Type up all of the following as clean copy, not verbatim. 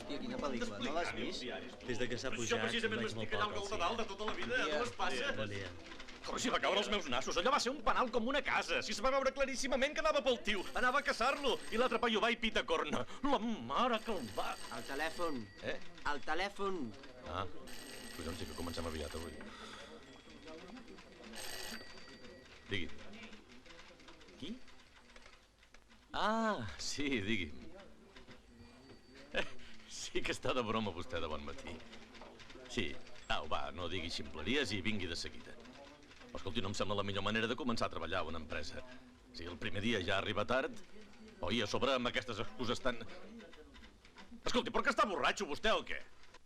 Hòstia, quina pel·lícula, no l'has vist? Des que s'ha pujat, això precisament m'estic allà al gol de dalt de tota la vida, no es passa? Bon dia. Com si va caure als meus nassos. Allò va ser un penal com una casa. Si es va veure claríssimament que anava pel tio. Anava a caçar-lo. I l'altre paio va i pita corna. La mare que el va... El telèfon. El telèfon. Ah, collons, sí que comencem aviat avui. Digui. Qui? Ah, sí, digui'm. Sí que està de broma vostè de bon matí. Sí. Au, va, no digui ximpleries i vingui de seguida. Escolti, no em sembla la millor manera de començar a treballar a una empresa. Si el primer dia ja arriba tard, oi, a sobre amb aquestes excuses tan... Escolti, però que està borratxo vostè o què?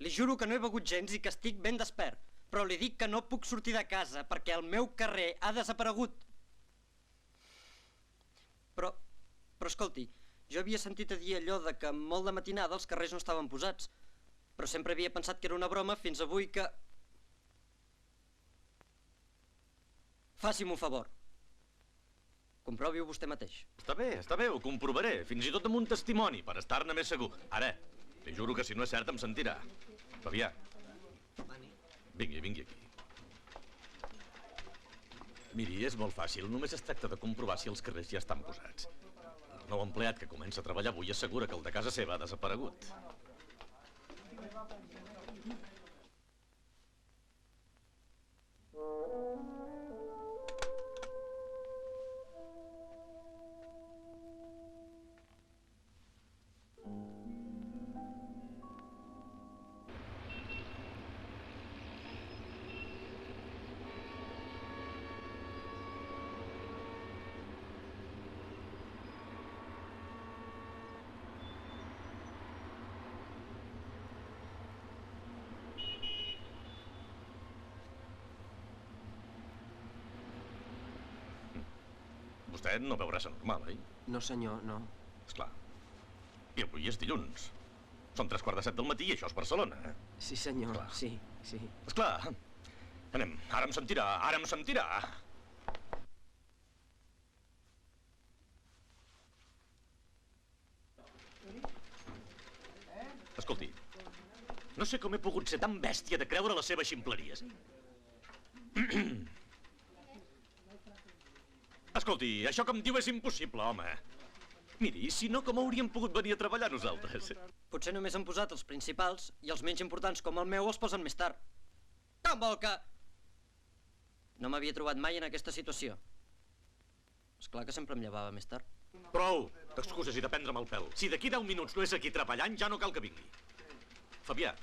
Li juro que no he begut gens i que estic ben despert. Però li dic que no puc sortir de casa perquè el meu carrer ha desaparegut. Però escolti, jo havia sentit a dir allò de que molt de matinada els carrers no estaven posats. Però sempre havia pensat que era una broma fins avui que... Faci'm un favor. Comprovi-ho vostè mateix. Està bé, ho comprovaré. Fins i tot amb un testimoni, per estar-ne més segur. Ara, li juro que si no és cert em sentirà. Fabià. Vingui aquí. Miri, és molt fàcil. Només es tracta de comprovar si els carrers ja estan posats. El nou empleat que comença a treballar avui assegura que el de casa seva ha desaparegut. Vostè no veu res anormal, oi? No, senyor, no. Esclar. I avui és dilluns. Són 3:15 del matí i això és Barcelona, eh? Sí, senyor, Esclar. sí. Esclar. Anem, ara em sentirà. Escolti, no sé com he pogut ser tan bèstia de creure les seves ximpleries. Escolti, això que em diu és impossible, home. Miri, si no, com hauríem pogut venir a treballar nosaltres? Potser només han posat els principals i els menys importants com el meu els posen més tard. Com vol que... No m'havia trobat mai en aquesta situació. Esclar que sempre em llevava més tard. Prou d'excuses i de prendre'm el pèl. Si d'aquí 10 minuts no és aquí treballant, ja no cal que vingui. Fabià.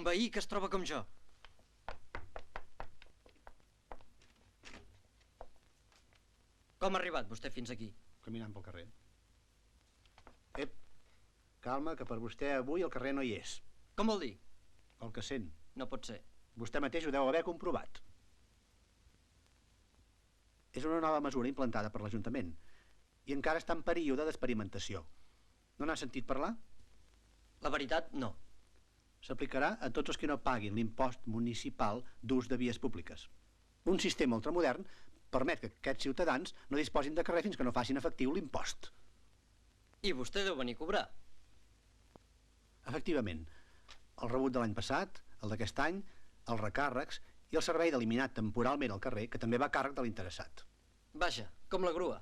un veí que es troba com jo. Com ha arribat vostè fins aquí? Caminant pel carrer. Ep, calma, que per vostè avui el carrer no hi és. Com vol dir? El que sent. No pot ser. Vostè mateix ho deu haver comprovat. És una nova mesura implantada per l'Ajuntament i encara està en període d'experimentació. No n'ha sentit parlar? La veritat, no. S'aplicarà a tots els que no paguin l'impost municipal d'ús de vies públiques. Un sistema ultramodern permet que aquests ciutadans no disposin de carrer fins que no facin efectiu l'impost. I vostè deu venir a cobrar. Efectivament, el rebut de l'any passat, el d'aquest any, els recàrrecs i el servei d'eliminar temporalment el carrer, que també va a càrrec de l'interessat. Vaja, com la grua.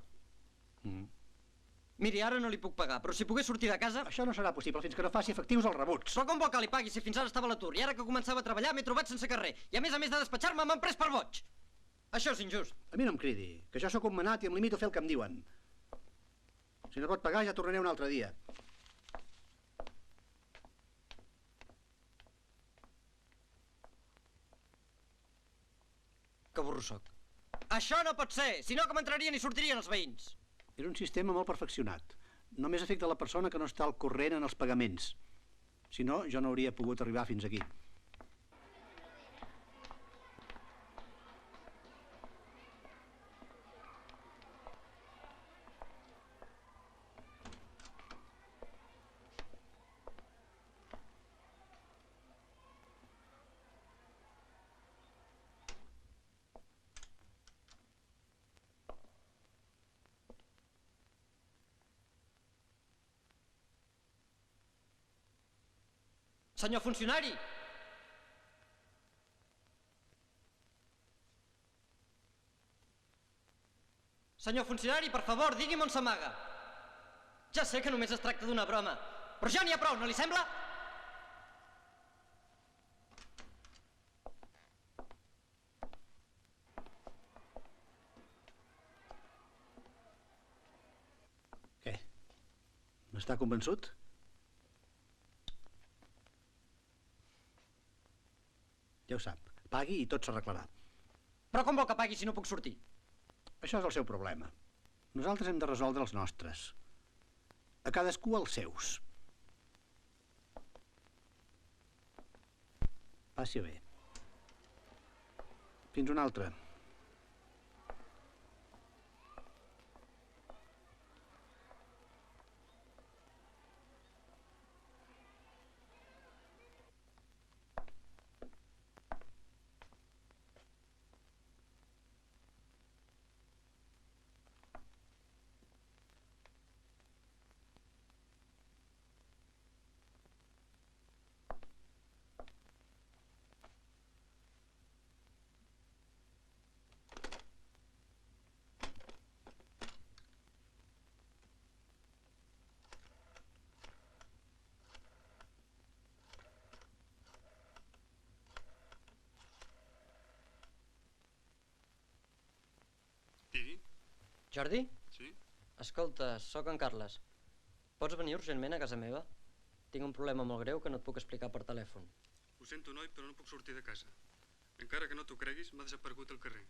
Miri, ara no li puc pagar, però si pogués sortir de casa... Això no serà possible fins que no faci efectius els rebuts. Però com vol que li pagui si fins ara estava a l'atur i ara que començava a treballar m'he trobat sense carrer i a més de despatxar-me m'han pres per boig? Això és injust. A mi no em cridi, que jo sóc un manat i em limito a fer el que em diuen. Si no pot pagar ja tornaré un altre dia. Que burro soc. Això no pot ser, si no com entrarien i sortirien els veïns. Era un sistema molt perfeccionat. Només afecta la persona que no està al corrent en els pagaments. Si no, jo no hauria pogut arribar fins aquí. Senyor funcionari! Senyor funcionari, per favor, digui'm on s'amaga. Ja sé que només es tracta d'una broma, però ja n'hi ha prou, no li sembla? Què? N'està convençut? Ja ho sap. Pagui i tot s'arreglarà. Però com vol que pagui si no puc sortir? Això és el seu problema. Nosaltres hem de resoldre els nostres. A cadascú els seus. Passi bé. Fins una altra. Digui? Jordi? Sí? Escolta, sóc en Carles. Pots venir urgentment a casa meva? Tinc un problema molt greu que no et puc explicar per telèfon. Ho sento, noi, però no puc sortir de casa. Encara que no t'ho creguis, m'ha desaparegut el carrer.